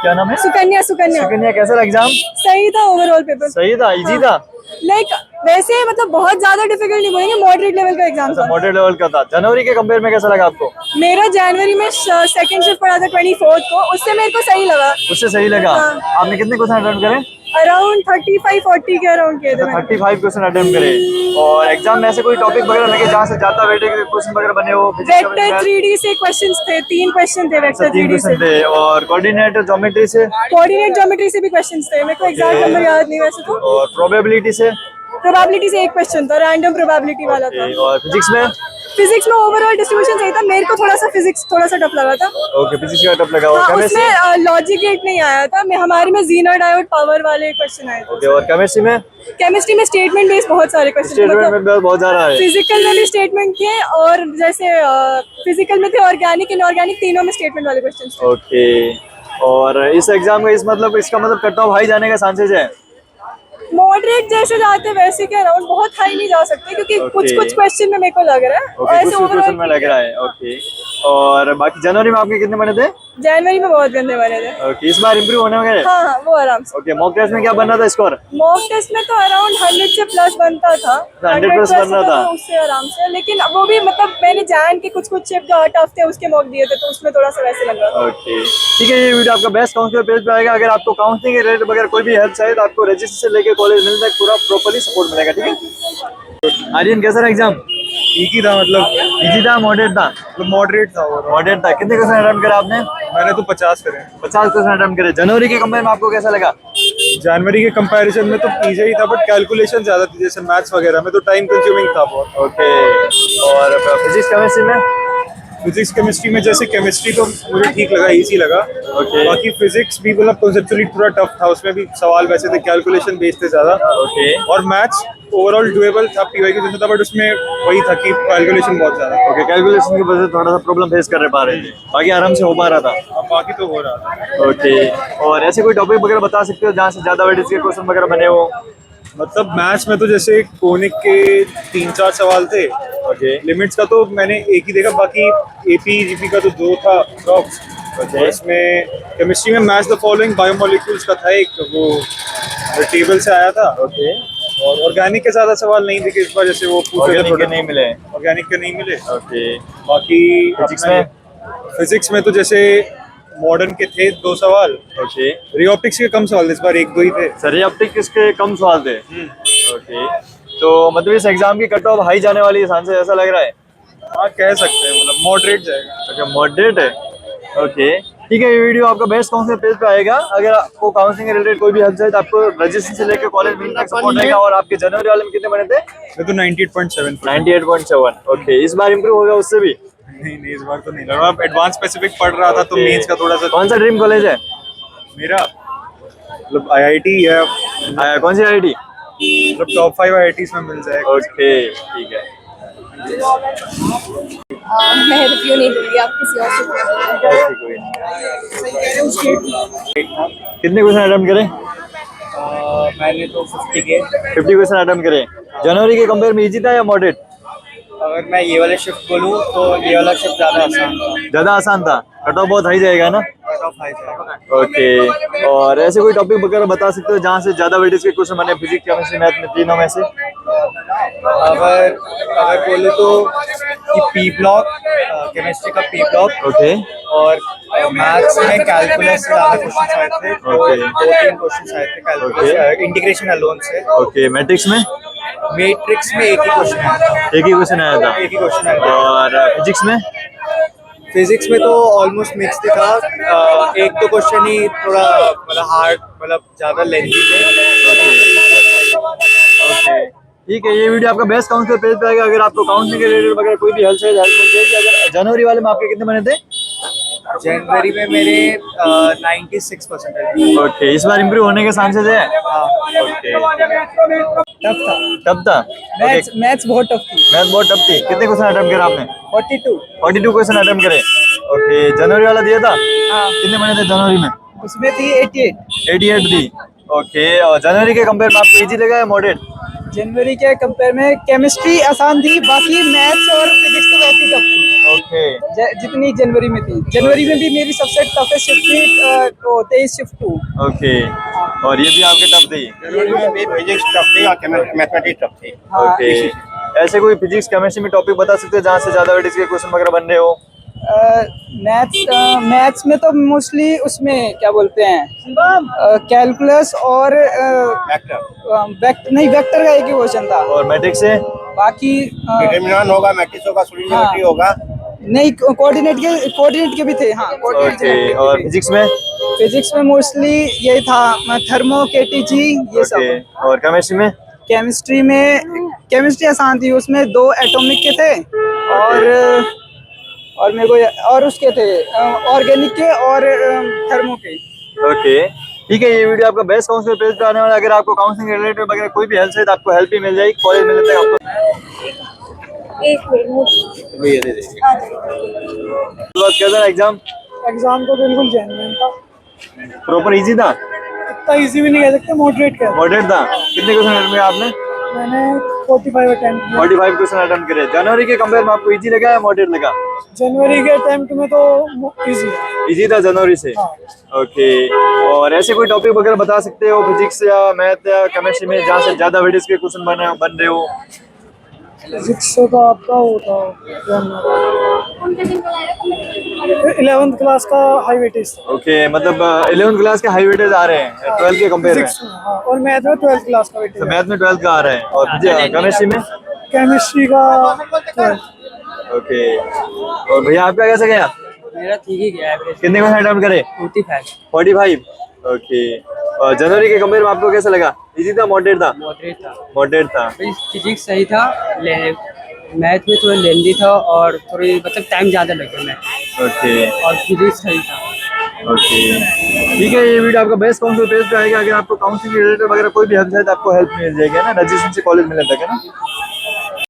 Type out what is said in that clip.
क्या नाम है? सुकन्या। सुकन्या। सुकन्या, कैसा था एग्जाम? सही था, ओवरऑल पेपर सही था, इजी था? लाइक वैसे मतलब बहुत ज्यादा डिफिकल्ट नहीं बोलेंगे, मॉडरेट लेवल का एग्जाम अच्छा, था। मॉडरेट लेवल का था। जनवरी के कंपेयर में कैसा लगा आपको? मेरा जनवरी में सेकंड शिफ्ट पड़ा था 24 को, उससे मेरे को सही लगा। उससे सही लगा? हाँ। आपने कितने क्वेश्चन अटेम्प्ट करे? अराउंड 35-40 के अराउंड किए थे मैंने। 35 क्वेश्चन अटेम्प्ट करे। और एग्जाम में ऐसे कोई टॉपिक वगैरह लगे जहाँ से ज्यादा वेटेज के क्वेश्चन वगैरह बने हो? वेक्टर 3D से क्वेश्चंस थे, 3 क्वेश्चन थे वेक्टर 3D से। थे। और कोऑर्डिनेट ज्योमेट्री से? कोऑर्डिनेट ज्योमेट्री से भी क्वेश्चंस थे, मेरे को एग्जैक्ट नंबर याद नहीं वैसे तो। और प्रोबेबिलिटी से? प्रोबेबिलिटी से एक क्वेश्चन था, रैंडम प्रोबेबिलिटी वाला था। और फिजिक्स में? फिजिक्स में ओवरऑल डिस्ट्रीब्यूशन सही था, मेरे को थोड़ा सा फिजिक्स थोड़ा सा टफ लगा था। ओके, फिजिक्स का टफ लगा। हाँ, उसमें लॉजिक गेट नहीं आया था, हमारे में जीनर डायोड पावर वाले क्वेश्चन आए थे। ओके, और केमिस्ट्री में? केमिस्ट्री में स्टेटमेंट बेस्ड बहुत सारे क्वेश्चन थे, स्टेटमेंट में बहुत ज्यादा है। फिजिकल में भी स्टेटमेंट थे, और जैसे फिजिकल में थे ऑर्गेनिक, इनऑर्गेनिक, तीनों में स्टेटमेंट वाले क्वेश्चन थे। ओके, और इस एग्जाम का इसका मतलब कट ऑफ हाई जाने का चांसेस है? मॉडरेट जैसे जाते वैसे के अराउंड, बहुत हाई नहीं जा सकते क्योंकि कुछ कुछ क्वेश्चन में मेरे को लग रहा है। ओके, कुछ क्वेश्चन में लग रहा है। ओके, और बाकी जनवरी में आपके कितने बने थे? जनवरी में बहुत गंदे बने थे। ओके, इस बार इम्प्रूव होने वगैरह? हाँ हाँ, वो आराम से। ओके, मॉक टेस्ट में क्या बनना था स्कोर? मॉक टेस्ट में तो अराउंड 100 से प्लस बनता था। 100 प्लस बनना था उससे आराम से, लेकिन वो भी मतलब मैंने जान के कुछ कुछ शिफ्ट टफ थे उसके मॉक दिए थे, तो उसमें थोड़ा सा वैसे लग रहा था। ओके, ठीक है। ये वीडियो आपका बेस्ट काउंसलर पेज पे आएगा। अगर आपको काउंसलिंग के रिलेटेड वगैरह कोई भी हेल्प चाहिए तो आपको रजिस्टर से लेके कॉलेज मिल जाए, पूरा प्रॉपर्ली सपोर्ट मिलेगा। ठीक है आर्यन, कैसा रहा एग्जाम? ठीक ही था, मतलब इजी था, मॉडरेट था? मॉडरेट था। मॉडरेट था। कितने क्वेश्चन अटेम्प्ट करे आपने? मैंने तो 50 करे। 50 क्वेश्चन अटेम्प्ट करे। जनवरी के कंपेयर में आपको कैसा लगा? जनवरी के कंपैरिजन में तो इजी ही था, बट कैलकुलेशन ज्यादा थी, जैसे मैथ्स वगैरह में तो टाइम कंज्यूमिंग था बहुत। ओके, और फिजिक्स केमिस्ट्री में? फिजिक्स केमिस्ट्री में जैसे केमिस्ट्री तो मुझे ठीक लगा, इजी लगा। ओके। बाकी फिजिक्स भी मतलब कॉन्सेप्चुअली थोड़ा टफ था, उसमें भी सवाल वैसे थे, कैलकुलेशन बेस्ड थे ज्यादा। ओके। और मैथ्स ओवरऑल डुएबल था, पीवाई की जैसा था, बट उसमें वही था कि कैलकुलेशन बहुत ज्यादा। ओके, कैलकुलेशन की वजह से थोड़ा सा प्रॉब्लम फेस कर पा रहे थे, बाकी आराम से हो पा रहा था। बाकी तो हो रहा था। ओके, और ऐसे कोई टॉपिक वगैरह बता सकते हो जहाँ से ज्यादा वेटेज के क्वेश्चन वगैरह बने हो? मतलब मैथ्स में तो जैसे कोनिक के 3-4 सवाल थे। ओके। लिमिट्स का तो मैंने एक ही देखा, बाकी एपी जीपी का तो 2 था अप्रॉक्स। ओके। इसमें केमिस्ट्री में मैच द फॉलोइंग बायोमोलिक्यूल्स का था एक, वो टेबल से आया था। ओके, और ऑर्गेनिक के ज्यादा सवाल नहीं थे इस बार, जैसे वो ऑर्गेनिक के नहीं मिले? ऑर्गेनिक के नहीं मिले। ओके। बाकी फिजिक्स में तो जैसे मॉडर्न के थे 2 सवाल। ओके। रियोप्टिक्स के कम सवाल इस बार 1-2 ही थे। सर, ऑप्टिक्स के कम सवाल थे? ओके, तो मतलब इस एग्जाम की कट ऑफ हाई जाने वाली है चांसेस, ऐसा लग रहा है? हाँ, कह सकते हैं, मतलब मॉडरेट जाएगा। अच्छा, मॉडरेट है। ओके, ठीक है। ये वीडियो आपका बेस्ट काउंसलिंग पेज पे आएगा। अगर आपको काउंसलिंग के रिलेटेड कोई भी हेल्प चाहिए तो आपको रजिस्ट्रेशन से लेकर कॉलेज मिलने तक सपोर्ट रहेगा। और आपके जनवरी वाले में कितने बने थे? मैं तो 98.7। 98.7। ओके, इस बार इम्प्रूव होगा उससे भी? नहीं, इस बार तो नहीं लगा। मैं एडवांस स्पेसिफिक पढ़ रहा था, तो मेंस का थोड़ा सा। कौन सा ड्रीम कॉलेज है मेरा मतलब आईआईटी है, कौन सी आईआईटी? मतलब टॉप 5 आईआईटीज में मिल जाएगा। ओके, ठीक है। मैं रिव्यू नहीं दूंगी, आप किसी और से। कितने क्वेश्चन अटेम्प्ट करें? मैंने तो 50 के। 50 क्वेश्चन अटेम्प्ट करें। जनवरी के कंपेयर में इजी था या मॉडरेट? अगर मैं ये वाले शिफ्ट बोलूँ तो ये वाला शिफ्ट ज़्यादा आसान था। ज्यादा आसान था? कट ऑफ बहुत हाई जाएगा ना? कट ऑफ हाई था। ओके, और ऐसे कोई टॉपिक वगैरह बता सकते हो जहाँ से ज्यादा वेटेज के क्वेश्चन बने फिजिक्स केमिस्ट्री मैथ में, तीनों में से? अगर बोले तो कि पी ब्लॉक, केमिस्ट्री का पी ब्लॉक। ओके। और मैथ्स में कैलकुलस से ज़्यादा क्वेश्चन आए थे। ओके। 2-3 क्वेश्चन आए थे कैलकुलस, इंटीग्रेशन अलोन से। ओके, मैट्रिक्स में? मैट्रिक्स में एक ही क्वेश्चन आया था। एक ही क्वेश्चन आया था? एक ही क्वेश्चन आया था। और फिजिक्स में? फिजिक्स में तो ऑलमोस्ट मिक्स था। एक तो क्वेश्चन ही थोड़ा मतलब हार्ड, मतलब ज्यादा लेंथी थे। ओके, ठीक है। ये वीडियो आपका बेस्ट काउंसलर पेज पे आएगा। अगर आपको काउंसलिंग के रिलेटेड वगैरह कोई भी हेल्प चाहिए हेल्प मिल जाएगी। अगर जनवरी वाले में आपके कितने बने थे? जनवरी में मेरे 96% है। ओके, इस बार इम्प्रूव होने के चांसेस है? ओके, टफ था। टफ था? मैथ्स बहुत टफ थी। मैथ बहुत टफ थी। कितने क्वेश्चन अटेम्प्ट करे आपने? 42 क्वेश्चन अटेम्प्ट करे। ओके, जनवरी वाला दिया था? हाँ। कितने बने थे जनवरी में? उसमें थी 88 थी। ओके, और जनवरी के कंपेयर में आपको इजी लगा या मॉडरेट? जनवरी के कंपेयर में केमिस्ट्री आसान थी, बाकी मैथ्स और फिजिक्स तो वैसे ही टफ थी। ओके जितनी जनवरी में थी। जनवरी में भी मेरी सबसे टफेस्ट शिफ्ट थी, तो 23 शिफ्ट 2। ओके, और ये भी आपके टफ थी? जनवरी में भी फिजिक्स टफ थी और मैथमेटिक्स टफ थी। ओके, ऐसे कोई फिजिक्स केमिस्ट्री में टॉपिक बता सकते हो जहाँ से ज्यादा वेटेज के क्वेश्चन वगैरह बन रहे हो? मैथ्स में तो मोस्टली उसमें क्या बोलते हैं, कैलकुलस और वेक्टर का एक ही क्वेश्चन था। और मैट्रिक्स से? बाकी डिटरमिनेंट होगा, मैट्रिक्स होगा, सोल्यूशन हाँ। ज्योमेट्री होगा। नहीं, कोऑर्डिनेट के भी थे। हाँ, ओके, और फिजिक्स में? फिजिक्स में मोस्टली यही था, थर्मो, केटीजी, ये ओके, सब। और केमिस्ट्री में? केमिस्ट्री आसान थी, उसमें 2 एटॉमिक के थे और मेरे को और उसके थे ऑर्गेनिक के और थर्मो के। ओके, ठीक है। ये वीडियो आपका बेस्ट काउंसिल पेज पे आने वाला है। अगर आपको काउंसलिंग रिलेटेड वगैरह कोई भी हेल्प चाहिए तो आपको हेल्प ही मिल जाएगी कॉलेज में तक आपको। कैसा एग्जाम? एग्जाम तो बिल्कुल जेन्युइन था, प्रॉपर इजी था? इतना इजी भी नहीं कह सकते, मॉडरेट कह। मॉडरेट था। कितने क्वेश्चन अटेम्प्ट किए आपने? मैंने 45 अटेम्प्ट किए। 45 क्वेश्चन अटेम्प्ट करे। जनवरी के कंपेयर में आपको इजी लगा या मॉडरेट लगा? जनवरी के अटेम्प्ट में तो इजी है। इजी था जनवरी से? ओके, और ऐसे कोई टॉपिक वगैरह बता सकते हो फिजिक्स या मैथ या केमिस्ट्री में जहाँ से ज्यादा वेटेज के क्वेश्चन बन रहे हो? फिजिक्स से तो आपका होता 11th क्लास का हाई वेटेज। ओके, मतलब 11th क्लास के हाई वेटेज आ रहे हैं 12 के कंपेयर में? हाँ, और मैथ में 12th क्लास का वेटेज। तो मैथ में 12 का आ रहा है, और केमिस्ट्री में? केमिस्ट्री का 12th। ओके, और भैया आपका कैसा गया? मेरा ठीक ही गया एवरेज। कितने क्वेश्चन अटेम्प्ट करे? 45। ओके, और जनवरी के कंपेयर में आपको कैसा लगा? इजी था मॉडरेट था? मॉडरेट था। फिजिक्स सही था, मैथ में थोड़ा लेंदी था और थोड़ी मतलब टाइम ज़्यादा लगा मैथ, ओके और फिजिक्स सही था। ओके, ठीक है। ये वीडियो आपका बेस्ट काउंसिल पेज पे आएगा। अगर आपको काउंसिलिंग रिलेटेड वगैरह कोई भी हेल्प है तो आपको हेल्प मिल जाएगी ना, रजिस्ट्रेशन से कॉलेज मिलने तक, है ना।